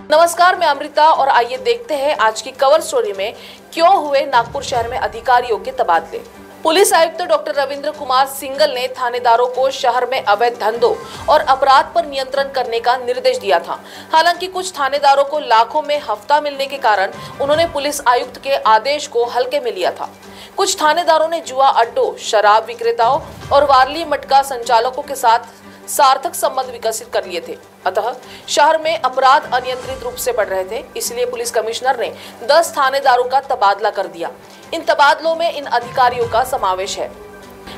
नमस्कार, मैं अमृता और आइए देखते हैं आज की कवर स्टोरी में क्यों हुए नागपुर शहर में अधिकारियों के तबादले। पुलिस आयुक्त डॉक्टर रविंद्र कुमार सिंगल ने थानेदारों को शहर में अवैध धंधों और अपराध पर नियंत्रण करने का निर्देश दिया था। हालांकि कुछ थानेदारों को लाखों में हफ्ता मिलने के कारण उन्होंने पुलिस आयुक्त के आदेश को हल्के में लिया था। कुछ थानेदारों ने जुआ अड्डों, शराब विक्रेताओं और वारली मटका संचालकों के साथ सार्थक संबंध विकसित कर लिए थे। अतः शहर में अपराध अनियंत्रित रूप से बढ़ रहे थे, इसलिए पुलिस कमिश्नर ने 10 थानेदारों का तबादला कर दिया। इन तबादलों में इन अधिकारियों का समावेश है।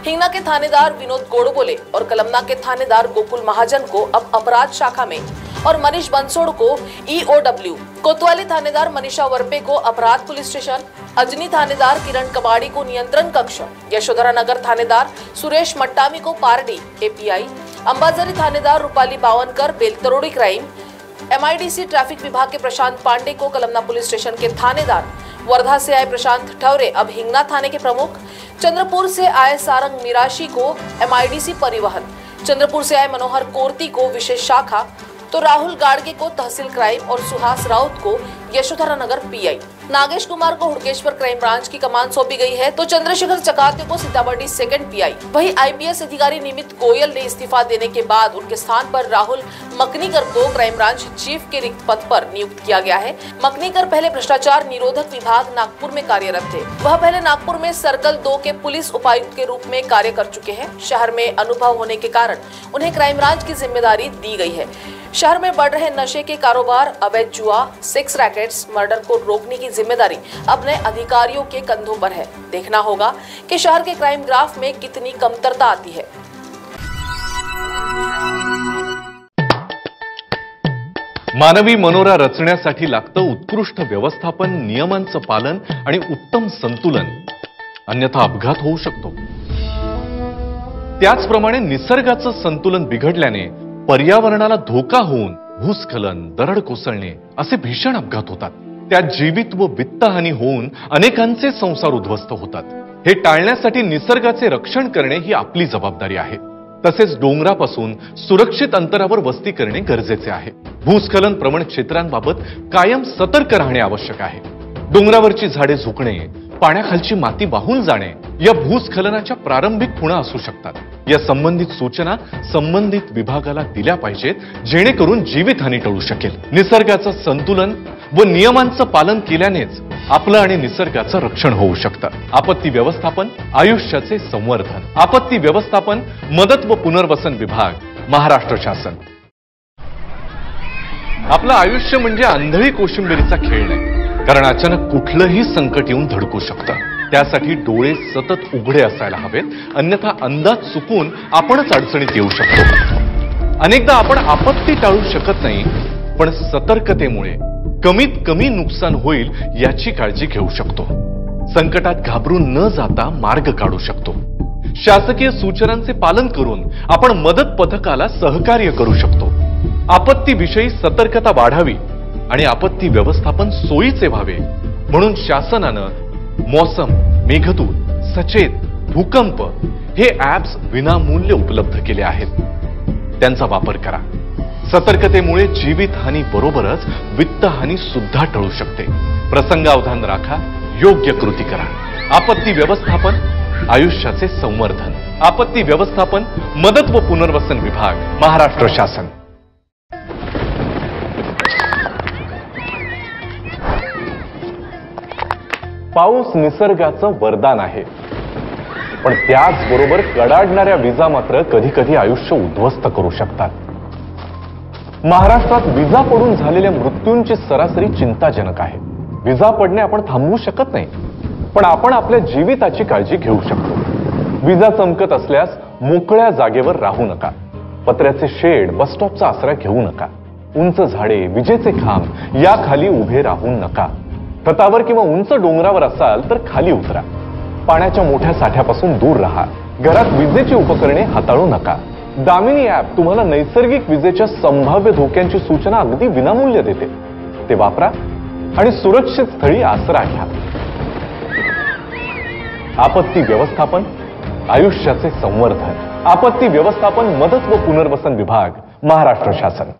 हिंगना के थानेदार विनोद गोड़बोले और कलमना के थानेदार गोकुल महाजन को अब अपराध शाखा में और मनीष बंसोड़ को EOW, कोतवाली थानेदार मनीषा वरपे को अपराध पुलिस स्टेशन, अजनी थानेदार किरण कबाड़ी को नियंत्रण कक्ष, यशोधरा नगर थानेदार सुरेश मट्टामी को पारडी API, अंबाजरी थानेदार Rupali Bawankar Beltarodi crime, MIDC traffic विभाग के प्रशांत पांडे को कलमना पुलिस स्टेशन के थानेदार, वर्धा से आए प्रशांत ठवरे अब हिंगना थाने के प्रमुख, चंद्रपुर से आए सारंग मिराशी को MIDC परिवहन, चंद्रपुर से आए मनोहर कोर्ती को विशेष शाखा, तो राहुल गाड़गे को तहसील क्राइम और सुहास राउत को यशोधरा नगर PI। नागेश कुमार को हुड़केश्वर क्राइम ब्रांच की कमान सौंपी गई है, तो चंद्रशेखर चकाते को सीतामढ़ी 2nd PI। वहीं IPS अधिकारी निमित गोयल ने इस्तीफा देने के बाद उनके स्थान पर राहुल मकनीकर को क्राइम ब्रांच चीफ के रिक्त पद पर नियुक्त किया गया है। मकनीकर पहले भ्रष्टाचार निरोधक विभाग नागपुर में कार्यरत थे। वह पहले नागपुर में सर्कल 2 के पुलिस उपायुक्त के रूप में कार्य कर चुके हैं। शहर में अनुभव होने के कारण उन्हें क्राइम ब्रांच की जिम्मेदारी दी गई है। शहर में बढ़ रहे नशे के कारोबार, अवैध जुआ, सेक्स रैकेट्स, मर्डर को रोकने की जिम्मेदारी अब नए अधिकारियों के कंधों पर है। देखना होगा कि शहर के क्राइम ग्राफ में कितनी कमतरता आती है। मानवी मनोरा रचण्यासाठी लागतं उत्कृष्ट व्यवस्थापन, नियमांचं पालन आणि उत्तम संतुलन, अन्यथा अपघात होऊ शकतो। त्याचप्रमाणे निसर्गाचं संतुलन बिघडल्याने पर्यावरणाला धोका होऊन भूस्खलन, दरड कोसळणे असे भीषण अपघात होतात। त्यात जीवित व वित्तहानी होऊन अनेकांचे संसार उद्ध्वस्त होतात। हे टाळण्यासाठी निसर्गाचे रक्षण करणे ही आपली जबाबदारी आहे। तसेच डोंगरापासून सुरक्षित अंतरावर वस्ती करणे गरजेचे आहे। भूस्खलन प्रवण क्षेत्रांबाबत कायम सतर्क राहणे आवश्यक आहे। डोंगरावरची झाडे झुकणे, पाण्याखालची माती वाहून जाणे या भूस्खलनाच्या प्रारंभिक खुणा असू शकतात। या संबंधित सूचना संबंधित विभागाला दिल्या पाहिजेत, जेणेकरून जीवितहानी टळू शकेल। निसर्गाचं संतुलन व नियमांचं पालन केल्यानेच आपलं आणि निसर्गाचं रक्षण होऊ शकतं। आपत्ती व्यवस्थापन, आयुष्याचे संवर्धन। आपत्ती व्यवस्थापन, मदत व पुनर्वसन विभाग, महाराष्ट्र शासन। आपलं आयुष्य म्हणजे आंधळी कोशिंबिरीचा खेळ नाही, कारण अचानक कुठलंही संकट येऊन धडकू शकतं। त्यासाठी डोळे सतत उघडे असायला हवेत, अन्यथा अंदाज चुकून आपणच अडचणीत येऊ शकतो। अनेकदा आपण आपत्ती टाळू शकत नाही, पण सतर्कतेमुळे कमीत कमी नुकसान होईल याची काळजी घेऊ शकतो। संकटात घाबरून न जाता मार्ग काढू शकतो। शासकीय सूचनांचे पालन करून आपण मदत पथकाला सहकार्य करू शकतो। आपत्तीविषयी सतर्कता वाढावी आणि आपत्ती व्यवस्थापन सोयीचे व्हावे म्हणून शासनानं मौसम, मेघदूत, सचेत, भूकंप हे ॲप्स विनामूल्य उपलब्ध केले आहेत। त्यांचा वापर करा। सतर्कतेमुळे जीवितहानी बरोबरच वित्तहानी सुद्धा टळू शकते। प्रसंगावधान राखा, योग्य कृती करा। आपत्ती व्यवस्थापन, आयुष्याचे संवर्धन। आपत्ती व्यवस्थापन, मदत व पुनर्वसन विभाग, महाराष्ट्र शासन। पाऊस निसर्गाचं वरदान आहे, पण त्याचबरोबर कडाडणाऱ्या विजा मात्र कधी कधी आयुष्य उद्ध्वस्त करू शकतात। महाराष्ट्रात विजा पडून झालेल्या मृत्यूंची सरासरी चिंताजनक आहे। विजा पडणे आपण थांबवू शकत नाही, पण आपण आपल्या जीविताची काळजी घेऊ शकतो। विजा चमकत असल्यास मोकळ्या जागेवर राहू नका। पत्र्याचे शेड, बस स्टॉपचा आसरा घेऊ नका। उंच झाडे, विजेचे खांब याखाली उभे राहू नका। छतावर किंवा उंच डोंगरावर असाल तर खाली उतरा। पाण्याच्या मोठ्या साठ्यापासून दूर राहा। घरात विजेची उपकरणे हाताळू नका। दामिनी ॲप तुम्हाला नैसर्गिक विजेच्या संभाव्य धोक्यांची सूचना अगदी विनामूल्य देते। ते वापरा आणि सुरक्षित स्थळी आसरा घ्या। आपत्ती व्यवस्थापन, आयुष्याचे संवर्धन। आपत्ती व्यवस्थापन, मदत व पुनर्वसन विभाग, महाराष्ट्र शासन।